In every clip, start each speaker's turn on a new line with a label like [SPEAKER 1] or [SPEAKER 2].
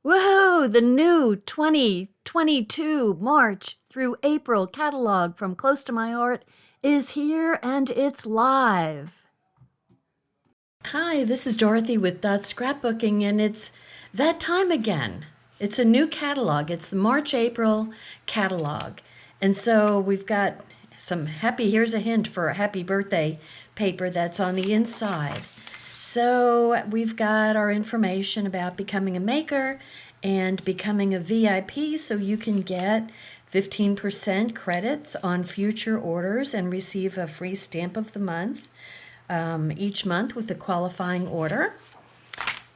[SPEAKER 1] Woohoo! The new 2022 March through April catalog from Close to My Heart is here and it's live. Hi, this is Dorothy with Scrapbooking, and it's that time again. It's a new catalog. It's the March-April catalog. And so we've got here's a hint for a happy birthday paper that's on the inside. So we've got our information about becoming a maker and becoming a VIP, so you can get 15% credits on future orders and receive a free stamp of the month each month with a qualifying order.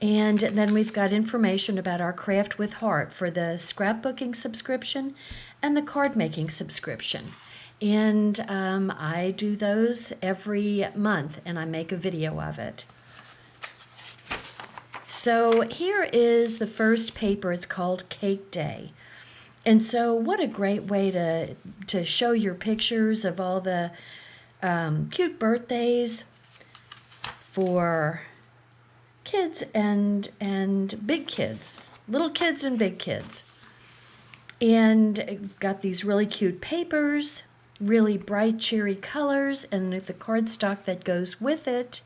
[SPEAKER 1] And then we've got information about our Craft with Heart for the scrapbooking subscription and the card making subscription. And I do those every month and I make a video of it. So here is the first paper. It's called Cake Day. And so what a great way to show your pictures of all the cute birthdays for kids and big kids, little kids and big kids. And we've got these really cute papers, really bright cherry colors, and the cardstock that goes with it,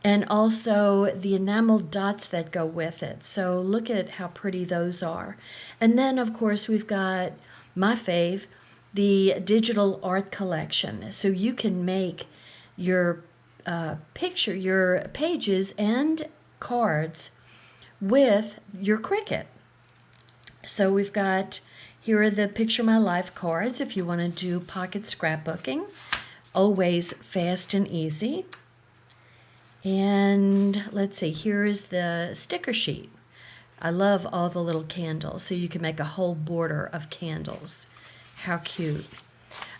[SPEAKER 1] and also the enameled dots that go with it. So look at how pretty those are. And then, of course, we've got my fave, the digital art collection. So you can make your your pages and cards with your Cricut. So we've got, here are the Picture My Life cards if you want to do pocket scrapbooking. Always fast and easy. And let's see, here is the sticker sheet. I love all the little candles, so you can make a whole border of candles. How cute.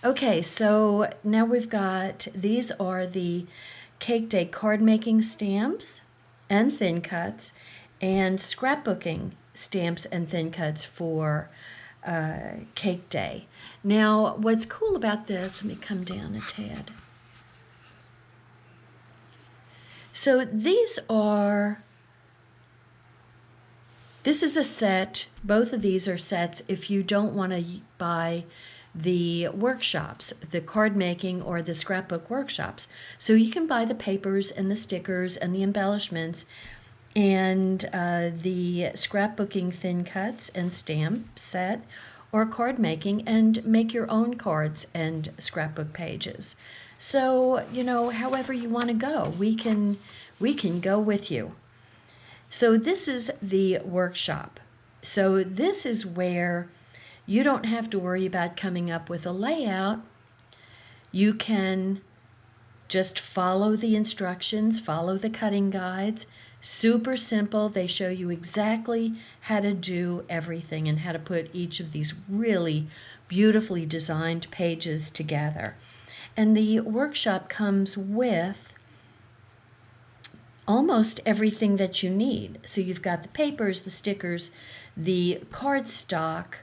[SPEAKER 1] Okay, so now we've got, these are the Cake Day card making stamps and thin cuts, and scrapbooking stamps and thin cuts for Cake Day. Now, what's cool about this, let me come down a tad. So this is a set. Both of these are sets if you don't want to buy the workshops, the card making or the scrapbook workshops. So you can buy the papers and the stickers and the embellishments and the scrapbooking thin cuts and stamp set, or card making, and make your own cards and scrapbook pages. So, you know, however you want to go, we can go with you. So this is the workshop. So this is where you don't have to worry about coming up with a layout. You can just follow the instructions, follow the cutting guides. Super simple. They show you exactly how to do everything and how to put each of these really beautifully designed pages together. And the workshop comes with almost everything that you need. So you've got the papers, the stickers, the cardstock.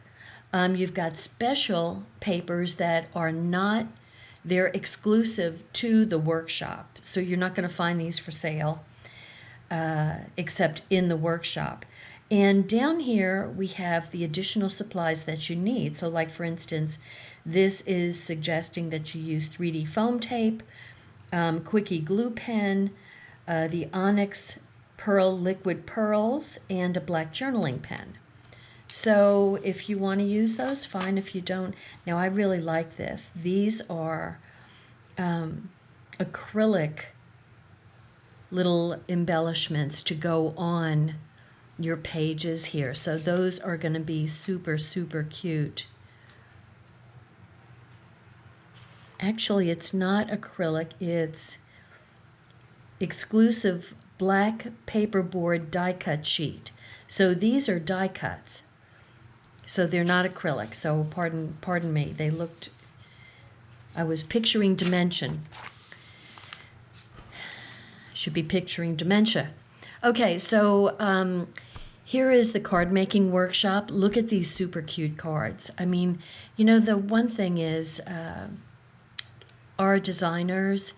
[SPEAKER 1] You've got special papers that are not, they're exclusive to the workshop. So you're not going to find these for sale except in the workshop. And down here we have the additional supplies that you need. So like for instance, this is suggesting that you use 3D foam tape, Quickie glue pen, the Onyx Pearl liquid pearls, and a black journaling pen. So if you want to use those, fine. If you don't, now I really like this. These are acrylic little embellishments to go on your pages here. So those are going to be super, super cute. Actually, it's not acrylic, it's exclusive black paperboard die cut sheet. So these are die cuts. So they're not acrylic. So pardon me. They looked, I was picturing dimension. Should be picturing dementia. Okay, so here is the card making workshop. Look at these super cute cards. I mean, you know, the one thing is our designers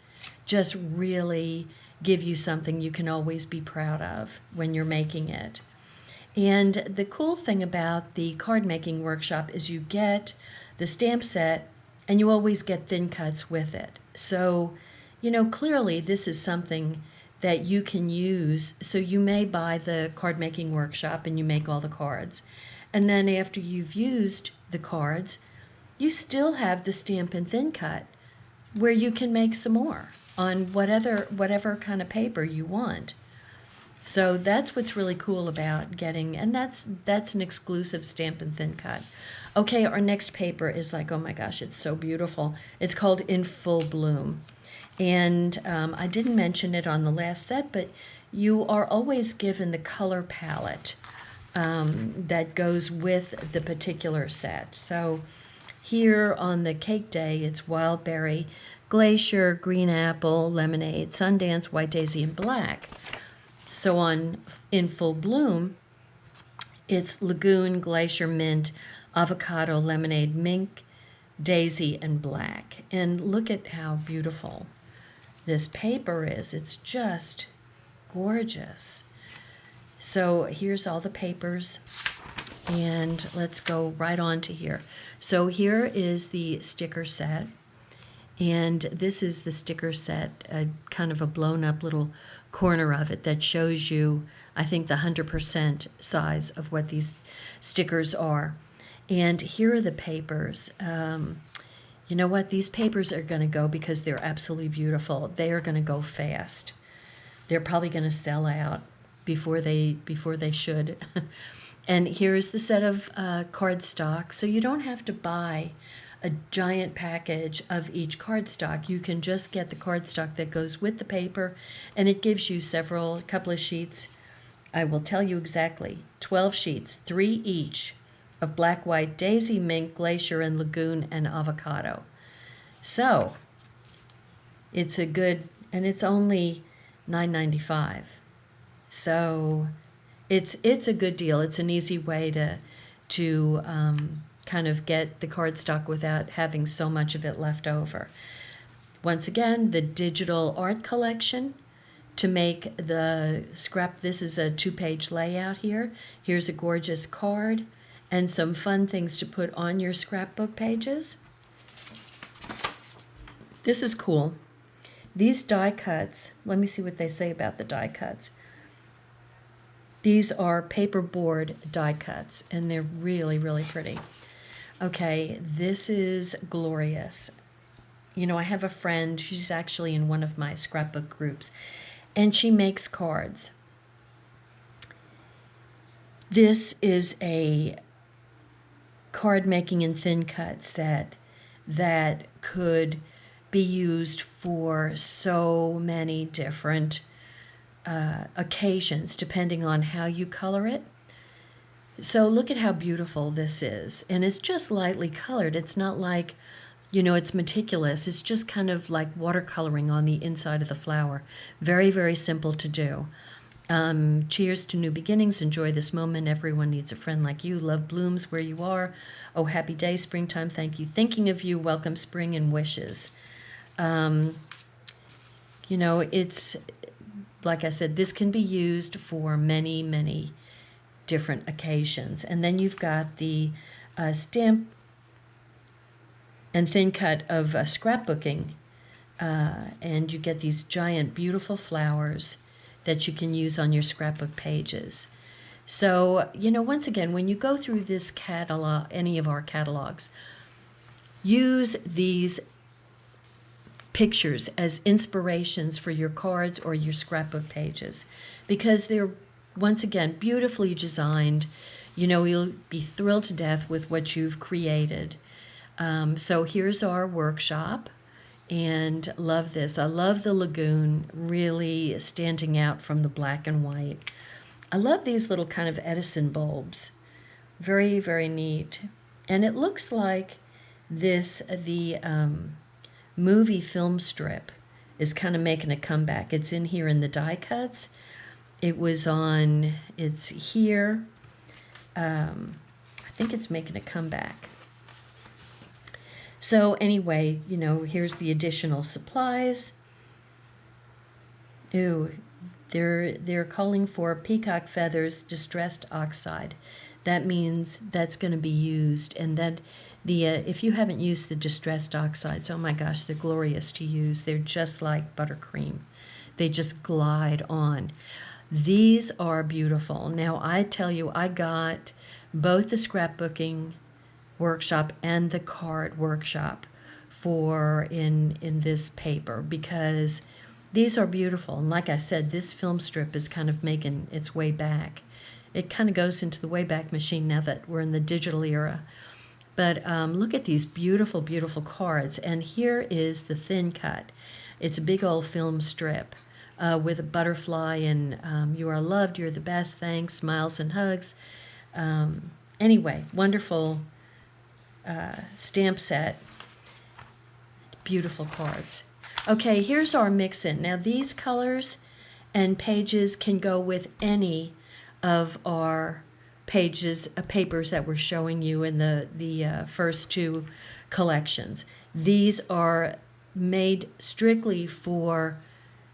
[SPEAKER 1] just really give you something you can always be proud of when you're making it. And the cool thing about the card making workshop is you get the stamp set and you always get thin cuts with it. So, clearly this is something that you can use. So you may buy the card making workshop and you make all the cards. And then after you've used the cards, you still have the stamp and thin cut where you can make some more on whatever kind of paper you want. So that's what's really cool about getting, and that's an exclusive stamp and thin cut. Okay, our next paper is like, oh my gosh, it's so beautiful. It's called In Full Bloom. And I didn't mention it on the last set, but you are always given the color palette that goes with the particular set. So here on the cake day, it's wild berry, glacier, green apple, lemonade, Sundance, white daisy, and black. So on In Full Bloom, it's lagoon, glacier, mint, avocado, lemonade, mink, daisy, and black. And look at how beautiful this paper is. It's just gorgeous. So here's all the papers, and let's go right on to here. So here is the sticker set, and this is the sticker set, kind of a blown up little corner of it that shows you, I think, the 100% size of what these stickers are. And here are the papers. You know what? These papers are going to go because they're absolutely beautiful. They are going to go fast. They're probably going to sell out before they should. And here's the set of cardstock. So you don't have to buy a giant package of each cardstock. You can just get the cardstock that goes with the paper, and it gives you a couple of sheets. I will tell you exactly, 12 sheets, 3 each, of black, white, daisy, mink, glacier, and lagoon, and avocado. So it's a good, and it's only $9.95. So it's a good deal. It's an easy way to kind of get the cardstock without having so much of it left over. Once again, the digital art collection to make the scrap. This is a 2-page layout here. Here's a gorgeous card and some fun things to put on your scrapbook pages. This is cool. These die cuts, let me see what they say about the die cuts. These are paperboard die cuts, and they're really, really pretty. Okay, this is glorious. I have a friend who's actually in one of my scrapbook groups, and she makes cards. This is a card making and thin cut set that could be used for so many different occasions, depending on how you color it. So look at how beautiful this is. And it's just lightly colored. It's not like, it's meticulous. It's just kind of like watercoloring on the inside of the flower. Very, very simple to do. Cheers to new beginnings. Enjoy this moment. Everyone needs a friend like you. Love blooms where you are. Oh, happy day, springtime. Thank you. Thinking of you. Welcome spring and wishes. It's, like I said, this can be used for many, many different occasions. And then you've got the stamp and thin cut of scrapbooking, and you get these giant, beautiful flowers that you can use on your scrapbook pages. So, once again, when you go through this catalog, any of our catalogs, use these pictures as inspirations for your cards or your scrapbook pages, because they're, once again, beautifully designed. You'll be thrilled to death with what you've created. So here's our workshop, and love this. I love the lagoon really standing out from the black and white. I love these little kind of Edison bulbs. Very, very neat. And it looks like the movie film strip is kind of making a comeback. It's in here in the die cuts. It's here. I think it's making a comeback. So anyway, here's the additional supplies. Ooh, They're calling for peacock feathers distressed oxide. That means that's going to be used, and that if you haven't used the distressed oxides, oh my gosh, they're glorious to use. They're just like buttercream. They just glide on. These are beautiful. Now I tell you, I got both the scrapbooking workshop and the card workshop for in this paper, because these are beautiful. And like I said, this film strip is kind of making its way back. It kind of goes into the Wayback Machine now that we're in the digital era. But look at these beautiful, beautiful cards. And here is the thin cut. It's a big old film strip with a butterfly and you are loved, you're the best, thanks, smiles and hugs. Anyway, wonderful stamp set. Beautiful cards. Okay, here's our mix-in. Now these colors and pages can go with any of our papers that we're showing you in the first two collections. These are made strictly for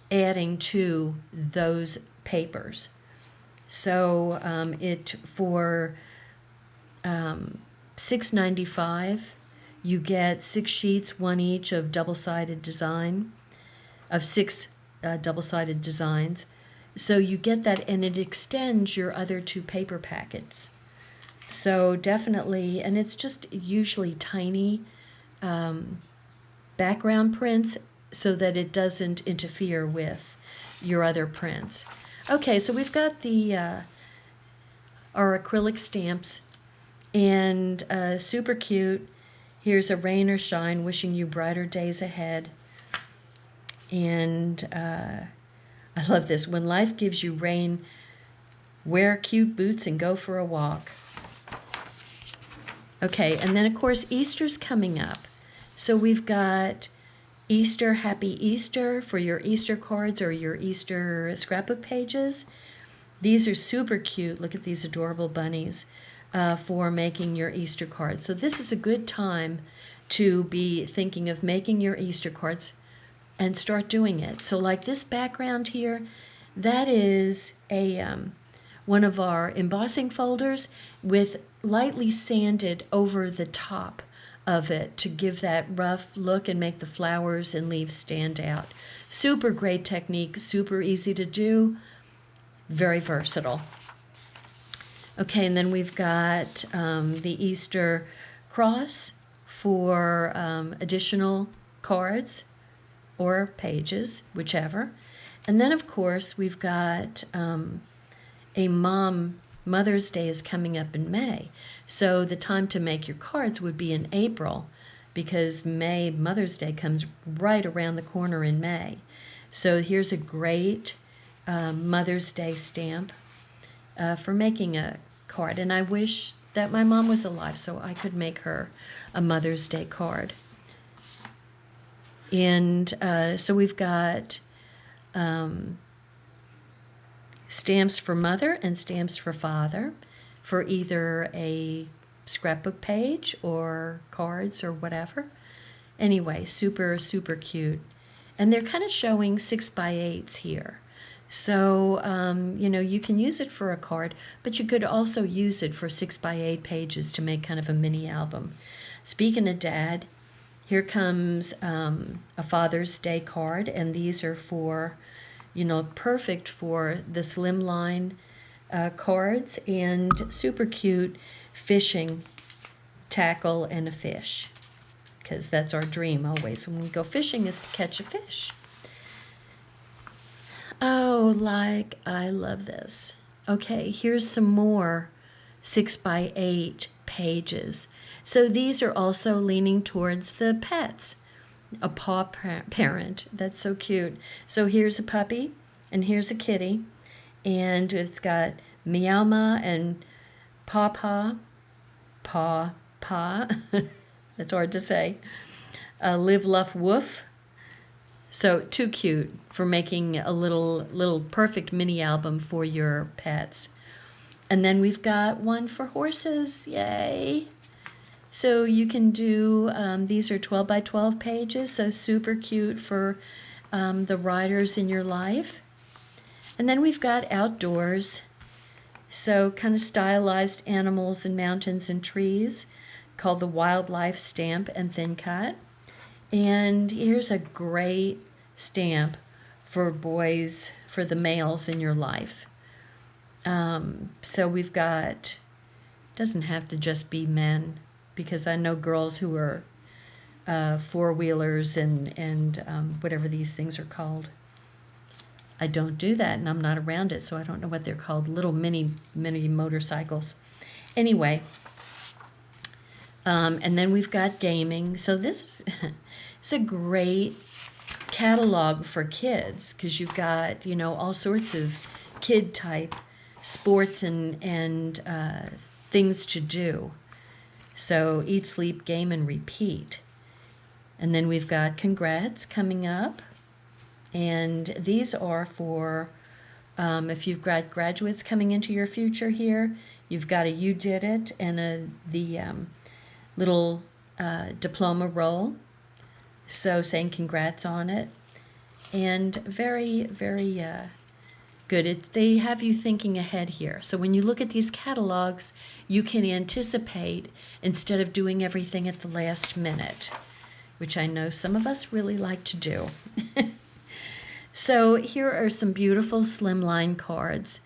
[SPEAKER 1] adding to those papers. So for $6.95, you get 6 sheets, one each of double-sided design, of 6 double-sided designs. So you get that, and it extends your other 2 paper packets. So definitely, and it's just usually tiny background prints so that it doesn't interfere with your other prints. Okay, so we've got the our acrylic stamps, and super cute. Here's a rain or shine, wishing you brighter days ahead. And I love this. When life gives you rain, wear cute boots and go for a walk. Okay, and then of course Easter's coming up. So we've got Easter, Happy Easter for your Easter cards or your Easter scrapbook pages. These are super cute. Look at these adorable bunnies for making your Easter cards. So this is a good time to be thinking of making your Easter cards and start doing it. So like this background here, that is a one of our embossing folders with lightly sanded over the top of it to give that rough look and make the flowers and leaves stand out. Super great technique, super easy to do, very versatile. Okay, and then we've got the Easter cross for additional cards or pages, whichever. And then, of course, we've got a Mother's Day is coming up in May. So the time to make your cards would be in April, because May, Mother's Day, comes right around the corner in May. So here's a great Mother's Day stamp for making a card. And I wish that my mom was alive so I could make her a Mother's Day card. And so we've got stamps for mother and stamps for father for either a scrapbook page or cards or whatever. Anyway, super, super cute. And they're kind of showing 6x8s here. So, you know, you can use it for a card, but you could also use it for 6x8 pages to make kind of a mini album. Speaking of Dad, here comes a Father's Day card, and these are for, you know, perfect for the Slimline cards, and super cute fishing tackle and a fish, because that's our dream always when we go fishing, is to catch a fish. Oh, like, I love this. Okay, here's some more 6x8 pages. So these are also leaning towards the pets. A paw parent. That's so cute. So here's a puppy, and here's a kitty, and it's got Meow Ma and Paw Pa. Paw Pa. That's hard to say. Live, Luff, Woof. So too cute for making a little perfect mini album for your pets. And then we've got one for horses. Yay! So you can do, these are 12x12 pages, so super cute for the riders in your life. And then we've got outdoors. So kind of stylized animals and mountains and trees called the Wildlife Stamp and Thin Cut. And here's a great stamp for boys, for the males in your life. So we've got, doesn't have to just be men, because I know girls who are four-wheelers and whatever these things are called. I don't do that, and I'm not around it, so I don't know what they're called. Little mini motorcycles. Anyway, and then we've got gaming. So this is it's a great catalog for kids, because you've got, you know, all sorts of kid type sports and things to do. So eat, sleep, game, and repeat. And then we've got congrats coming up. And these are for if you've got graduates coming into your future here, you've got a you did it and the little diploma roll. So saying congrats on it. And very, very good. They have you thinking ahead here. So when you look at these catalogs, you can anticipate instead of doing everything at the last minute, which I know some of us really like to do. So here are some beautiful Slimline cards.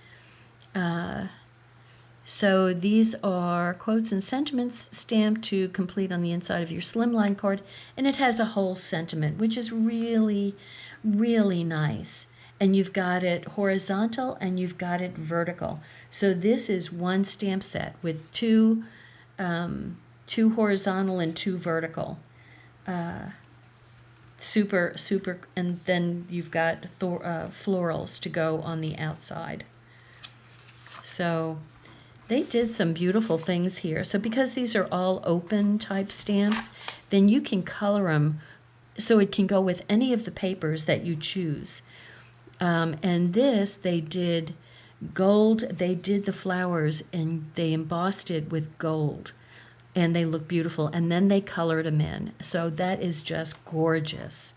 [SPEAKER 1] So these are quotes and sentiments stamped to complete on the inside of your Slimline card, and it has a whole sentiment, which is really, really nice. And you've got it horizontal and you've got it vertical. So this is one stamp set with two horizontal and two vertical. Super, and then you've got florals to go on the outside. So they did some beautiful things here. So because these are all open type stamps, then you can color them so it can go with any of the papers that you choose. And this, they did gold, they did the flowers and they embossed it with gold. And they look beautiful, and then they colored them in. So that is just gorgeous.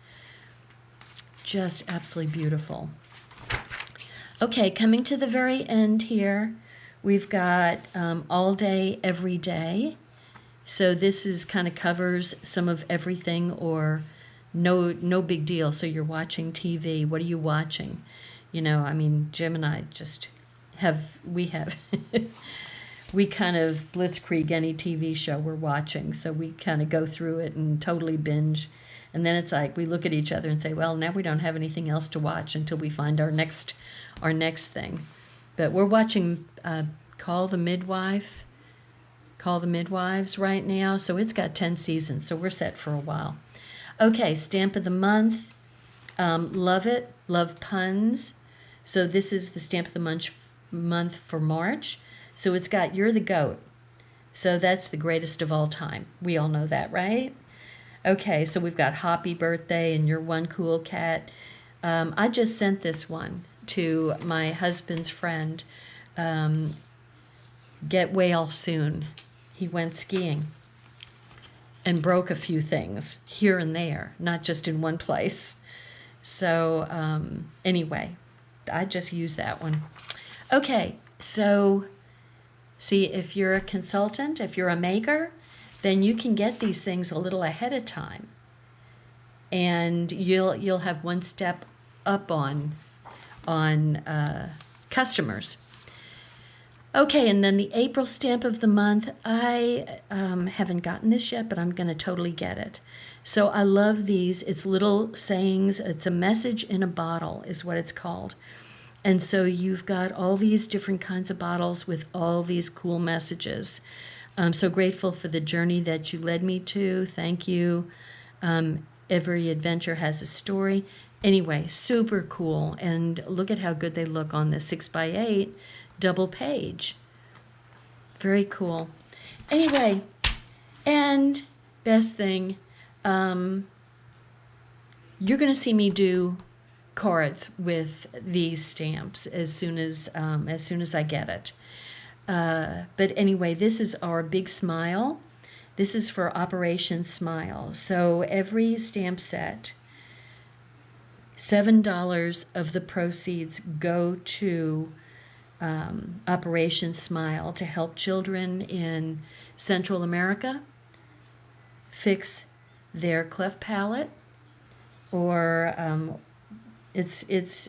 [SPEAKER 1] Just absolutely beautiful. Okay, coming to the very end here, we've got all day, every day. So this is kind of covers some of everything, or no big deal. So you're watching TV. What are you watching? You know, I mean, Jim and I just we kind of blitzkrieg any TV show we're watching. So we kind of go through it and totally binge. And then it's like we look at each other and say, well, now we don't have anything else to watch until we find our next thing. But we're watching Call the Midwives right now. So it's got 10 seasons. So we're set for a while. Okay, Stamp of the Month. Love it. Love puns. So this is the Stamp of the Month for March. So it's got You're the Goat. So that's the greatest of all time. We all know that, right? Okay, so we've got Happy Birthday and You're One Cool Cat. I just sent this one to my husband's friend. Get well soon. He went skiing and broke a few things here and there, not just in one place. So anyway, I just used that one. Okay, so see, if you're a consultant, if you're a maker, then you can get these things a little ahead of time. And you'll have one step up on customers. Okay, and then the April stamp of the month. I haven't gotten this yet, but I'm going to totally get it. So I love these. It's little sayings. It's a message in a bottle is what it's called. And so you've got all these different kinds of bottles with all these cool messages. I'm so grateful for the journey that you led me to. Thank you. Every adventure has a story. Anyway, super cool. And look at how good they look on the 6x8 double page. Very cool. Anyway, and best thing, you're going to see me do cards with these stamps as soon as I get it. But anyway, this is our big smile. This is for Operation Smile. So every stamp set $7 of the proceeds go to Operation Smile to help children in Central America fix their cleft palate, or does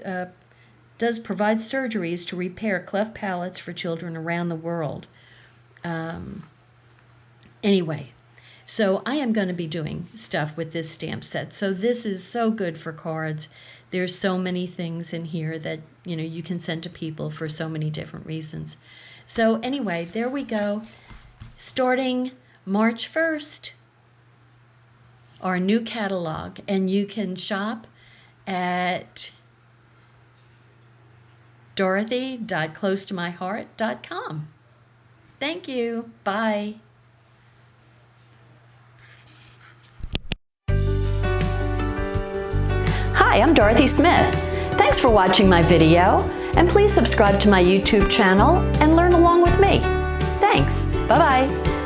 [SPEAKER 1] provide surgeries to repair cleft palates for children around the world. Anyway, so I am going to be doing stuff with this stamp set. So this is so good for cards. There's so many things in here that, you know, you can send to people for so many different reasons. So anyway, there we go. Starting March 1st, our new catalog, and you can shop at dorothy.closetomyheart.com. Thank you. Bye.
[SPEAKER 2] Hi, I'm Dorothy Smith. Thanks for watching my video, and please subscribe to my YouTube channel and learn along with me. Thanks. Bye-bye.